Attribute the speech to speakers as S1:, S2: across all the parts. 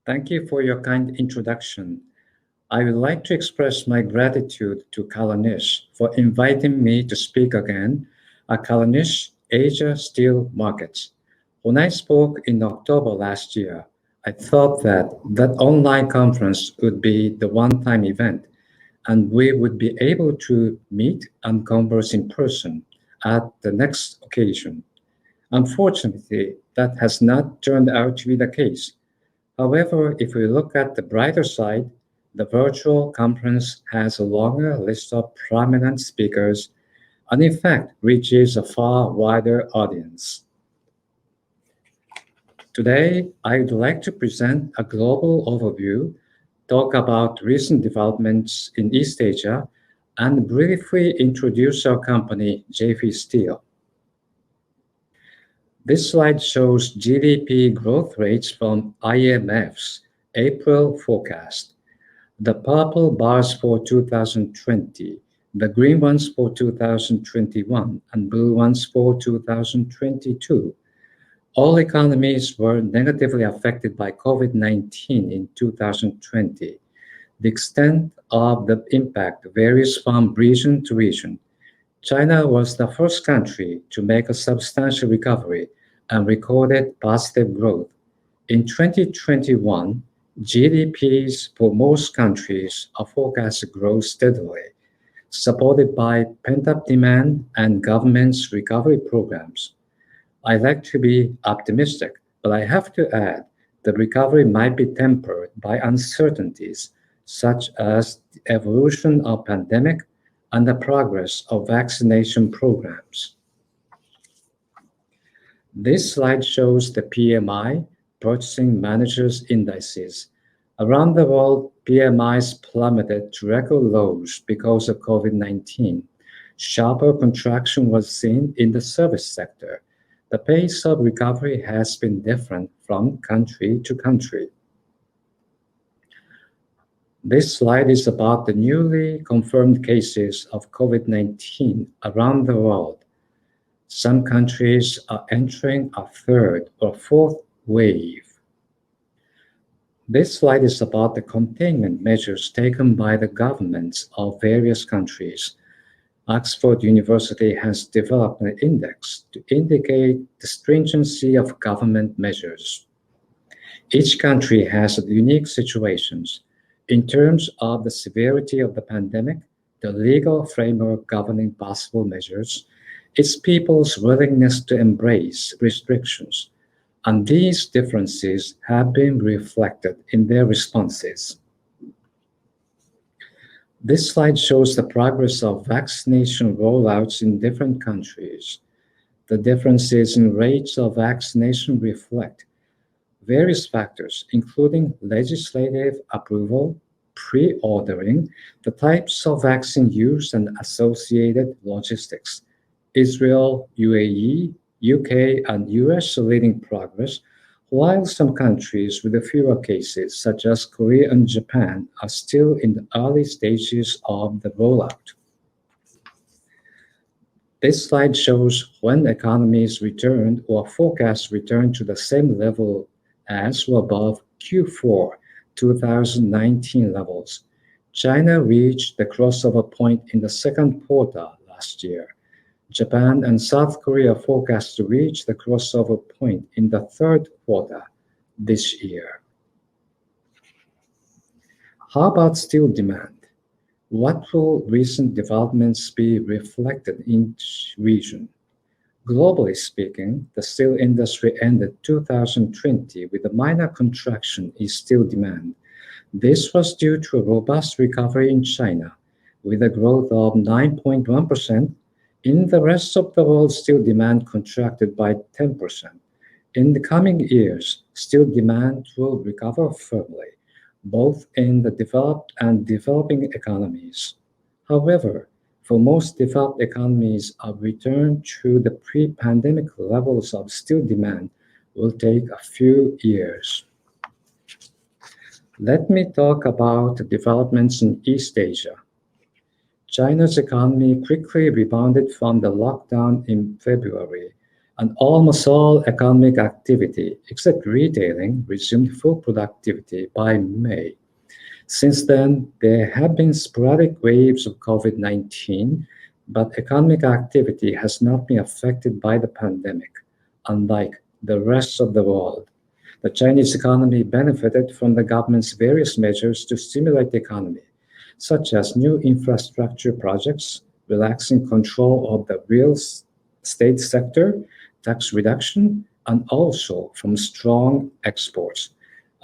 S1: Thank you for your kind introduction. I would like to express my gratitude to Kallanish for inviting me to speak again at Kallanish Asia Steel Markets. When I spoke in October last year, I thought that online conference would be the one-time event and we would be able to meet and converse in person at the next occasion. Unfortunately, that has not turned out to be the case. However, if we look at the brighter side, the virtual conference has a longer list of prominent speakers and, in fact, reaches a far wider audience. Today, I would like to present a global overview, talk about recent developments in East Asia, and briefly introduce our company, JFE Steel. This slide shows GDP growth rates from IMF's April forecast. The purple bars for 2020, the green ones for 2021, and blue ones for 2022. All economies were negatively affected by COVID-19 in 2020. The extent of the impact varies from region to region. China was the first country to make a substantial recovery and recorded positive growth. In 2021, GDPs for most countries are forecast to grow steadily, supported by pent-up demand and government's recovery programs. I like to be optimistic, but I have to add the recovery might be tempered by uncertainties such as the evolution of pandemic and the progress of vaccination programs. This slide shows the PMI, Purchasing Managers Indices. Around the world, PMIs plummeted to record lows because of COVID-19. Sharper contraction was seen in the service sector. The pace of recovery has been different from country to country. This slide is about the newly confirmed cases of COVID-19 around the world. Some countries are entering a third or fourth wave. This slide is about the containment measures taken by the governments of various countries. Oxford University has developed an index to indicate the stringency of government measures. Each country has unique situations in terms of the severity of the pandemic, the legal framework governing possible measures, its people's willingness to embrace restrictions, and these differences have been reflected in their responses. This slide shows the progress of vaccination rollouts in different countries. The differences in rates of vaccination reflect various factors, including legislative approval, pre-ordering, the types of vaccine used, and associated logistics. Israel, UAE, UK, and US are leading progress, while some countries with fewer cases, such as Korea and Japan, are still in the early stages of the rollout. This slide shows when economies returned or forecast return to the same level as or above Q4 2019 levels. China reached the crossover point in the second quarter last year. Japan and South Korea are forecast to reach the crossover point in the third quarter this year. How about steel demand? What will recent developments be reflected in each region? Globally speaking, the steel industry ended 2020 with a minor contraction in steel demand. This was due to a robust recovery in China, with a growth of 9.1%. In the rest of the world, steel demand contracted by 10%. In the coming years, steel demand will recover firmly, both in the developed and developing economies. However, for most developed economies, a return to the pre-pandemic levels of steel demand will take a few years. Let me talk about developments in East Asia. China's economy quickly rebounded from the lockdown in February, And almost all economic activity, except retailing, resumed full productivity by May. Since then, there have been sporadic waves of COVID-19, but economic activity has not been affected by the pandemic, unlike the rest of the world. The Chinese economy benefited from the government's various measures to stimulate the economy, such as new infrastructure projects, relaxing control of the real estate sector, tax reduction, and also from strong exports.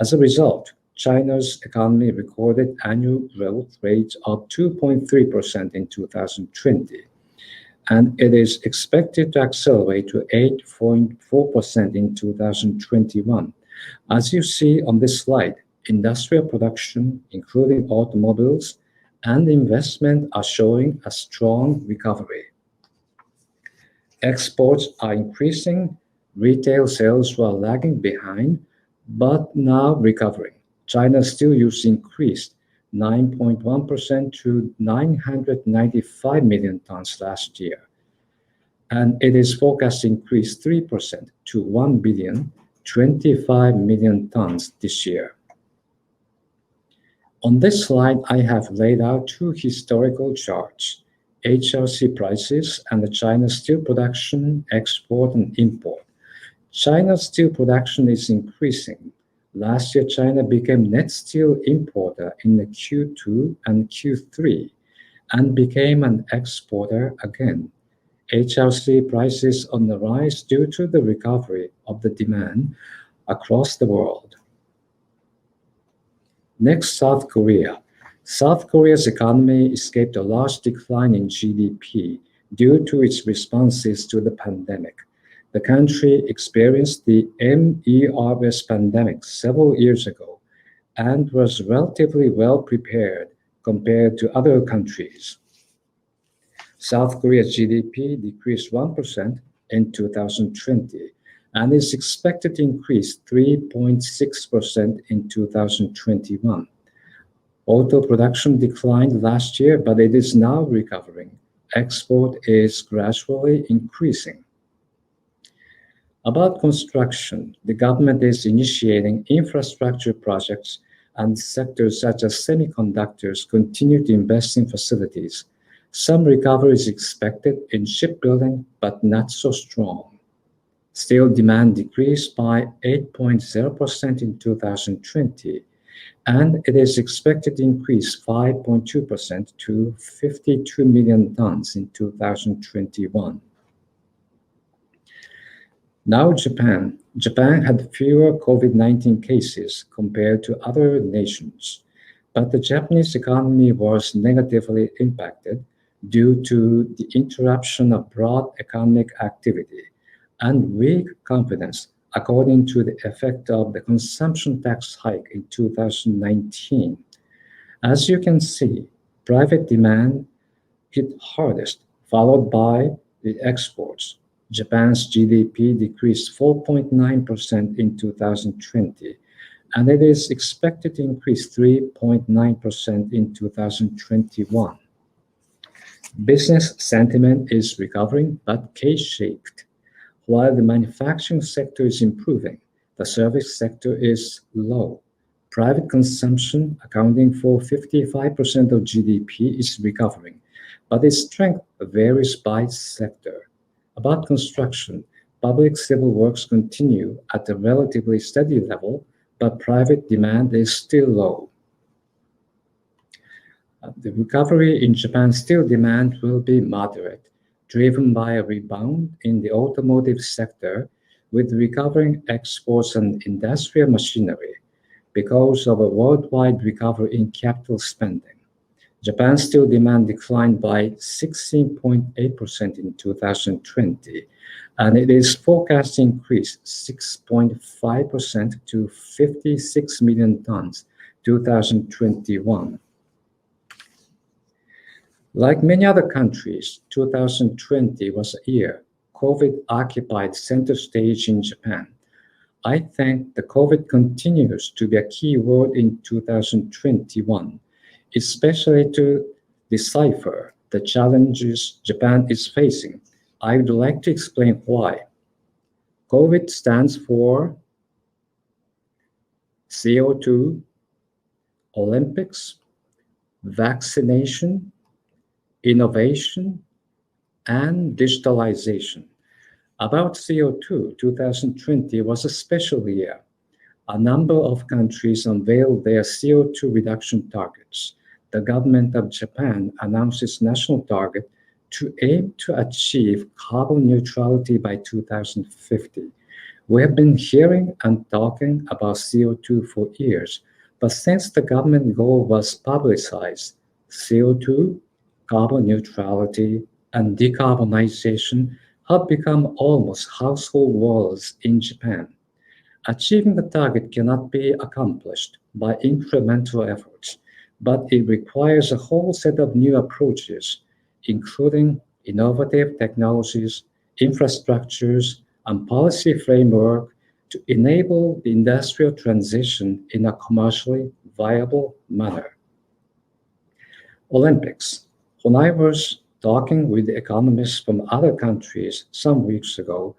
S1: As a result, China's economy recorded annual growth rate of 2.3% in 2020, and it is expected to accelerate to 8.4% in 2021. As you see on this slide, industrial production, including automobiles, and investment are showing a strong recovery. Exports are increasing, retail sales were lagging behind, but now recovering. China's steel use increased 9.1% to 995 million tons last year, and it is forecast to increase 3% to 1,025 million tons this year. On this slide, I have laid out two historical charts, HRC prices and the China steel production, export, and import. China's steel production is increasing. Last year, China became net steel importer in the Q2 and Q3 and became an exporter again. HRC prices on the rise due to the recovery of the demand across the world. Next, South Korea. South Korea's economy escaped a large decline in GDP due to its responses to the pandemic. The country experienced the MERS pandemic several years ago and was relatively well prepared compared to other countries. South Korea's GDP decreased 1% in 2020 and is expected to increase 3.6% in 2021. Auto production declined last year, but it is now recovering. Export is gradually increasing. About construction, the government is initiating infrastructure projects, and sectors such as semiconductors continue to invest in facilities. Some recovery is expected in shipbuilding, but not so strong. Steel demand decreased by 8.0% in 2020, and it is expected to increase 5.2% to 52 million tons in 2021. Now Japan. Japan had fewer COVID-19 cases compared to other nations, but the Japanese economy was negatively impacted due to the interruption of broad economic activity and weak confidence, according to the effect of the consumption tax hike in 2019. As you can see, private demand hit hardest, followed by the exports. Japan's GDP decreased 4.9% in 2020, and it is expected to increase 3.9% in 2021. Business sentiment is recovering but K-shaped. While the manufacturing sector is improving, the service sector is low. Private consumption, accounting for 55% of GDP, is recovering, but its strength varies by sector. About construction, public civil works continue at a relatively steady level, but private demand is still low. The recovery in Japan's steel demand will be moderate, driven by a rebound in the automotive sector with recovering exports and industrial machinery because of a worldwide recovery in capital spending. Japan's steel demand declined by 16.8% in 2020, and it is forecast to increase 6.5% to 56 million tons 2021. Like many other countries, 2020 was a year COVID occupied center stage in Japan. I think the COVID continues to be a key word in 2021, especially to decipher the challenges Japan is facing. I would like to explain why. COVID stands for CO2, Olympics, vaccination, innovation, and digitalization. About CO2, 2020 was a special year. A number of countries unveiled their CO2 reduction targets. The government of Japan announced its national target to aim to achieve carbon neutrality by 2050. We have been hearing and talking about CO2 for years, but since the government goal was publicized, CO2, carbon neutrality, and decarbonization have become almost household words in Japan. Achieving the target cannot be accomplished by incremental efforts, but it requires a whole set of new approaches, including innovative technologies, infrastructures, and policy framework to enable the industrial transition in a commercially viable manner. Olympics. When I was talking with economists from other countries some weeks ago,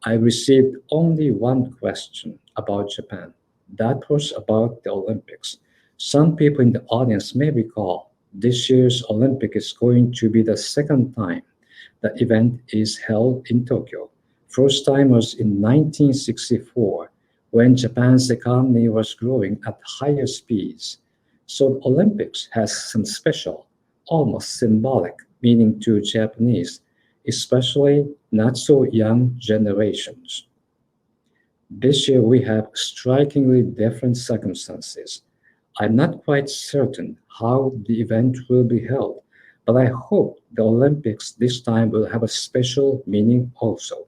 S1: I received only one question about Japan. That was about the Olympics. Some people in the audience may recall this year's Olympic is going to be the second time the event is held in Tokyo. First time was in 1964 when Japan's economy was growing at higher speeds. So the Olympics has some special, almost symbolic meaning to Japanese, especially not so young generations. This year we have strikingly different circumstances. I'm not quite certain how the event will be held, but I hope the Olympics this time will have a special meaning also.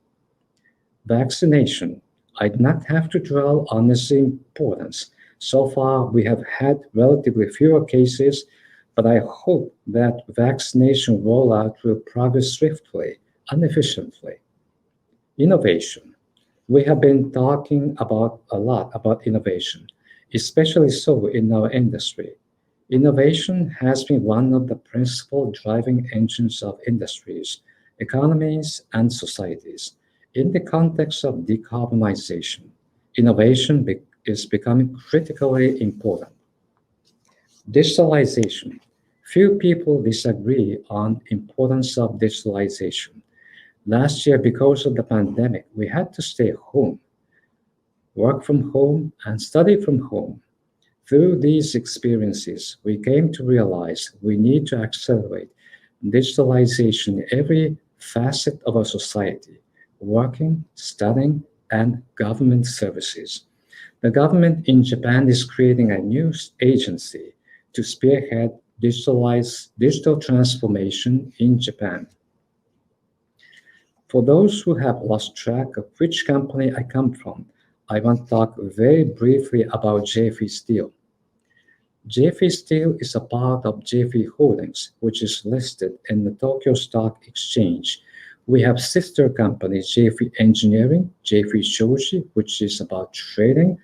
S1: Vaccination. I do not have to dwell on its importance. So far, we have had relatively fewer cases, but I hope that vaccination rollout will progress swiftly and efficiently. Innovation. We have been talking about a lot about innovation, especially so in our industry. Innovation has been one of the principal driving engines of industries, economies, and societies. In the context of decarbonization, is becoming critically important. Digitalization. Few people disagree on importance of digitalization. Last year, because of the pandemic, we had to stay home, work from home, and study from home. Through these experiences, we came to realize we need to accelerate digitalization in every facet of our society, working, studying, and government services. The government in Japan is creating a new agency to spearhead digital transformation in Japan. For those who have lost track of which company I come from, I want to talk very briefly about JFE Steel. JFE Steel is a part of JFE Holdings, which is listed in the Tokyo Stock Exchange. We have sister companies, JFE Engineering, JFE Shoji, which is about trading,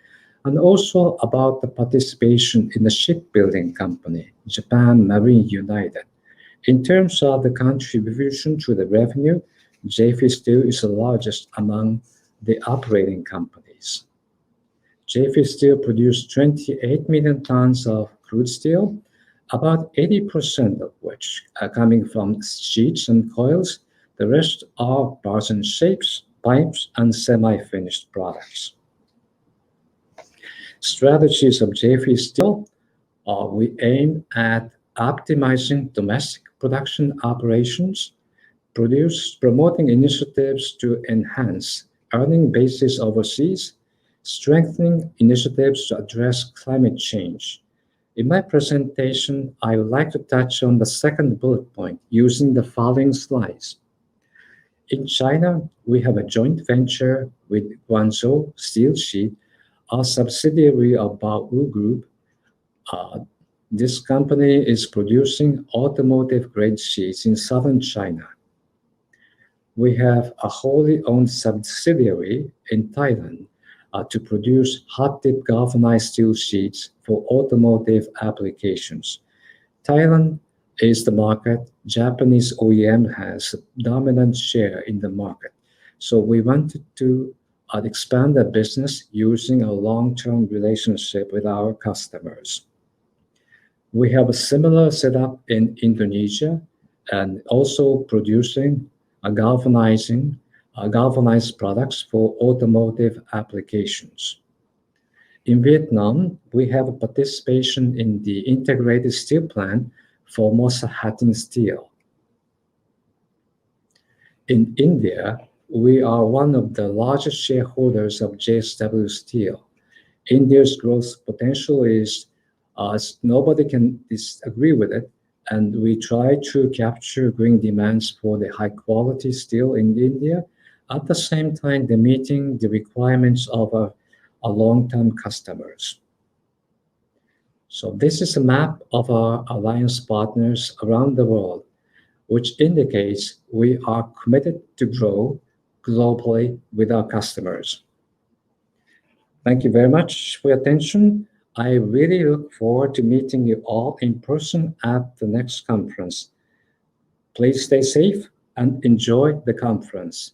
S1: and also about the participation in the shipbuilding company, Japan Marine United. In terms of the contribution to the revenue, JFE Steel is the largest among the operating companies. JFE Steel produced 28 million tons of crude steel, about 80% of which are coming from sheets and coils. The rest are bars and shapes, pipes, and semi-finished products. Strategies of JFE Steel are we aim at optimizing domestic production operations, promoting initiatives to enhance earning bases overseas, strengthening initiatives to address climate change. In my presentation, I would like to touch on the second bullet point using the following slides. In China, we have a joint venture with Guangzhou Steel Sheet, a subsidiary of Baowu Group. Uh, this company is producing automotive-grade sheets in southern China. We have a wholly owned subsidiary in Thailand to produce hot-dip galvanized steel sheets for automotive applications. Thailand is the market. Japanese OEM has a dominant share in the market. So we wanted to expand the business using a long-term relationship with our customers. We have a similar setup in Indonesia and also producing galvanized products for automotive applications. In Vietnam, we have a participation in the integrated steel plant for Mosa Hattin Steel. In India, we are one of the largest shareholders of JSW Steel. India's growth potential is, nobody can disagree with it, and we try to capture green demands for the high-quality steel in India, at the same time meeting the requirements of our long-term customers. So this is a map of our alliance partners around the world, which indicates we are committed to grow globally with our customers. Thank you very much for your attention. I really look forward to meeting you all in person at the next conference. Please stay safe and enjoy the conference.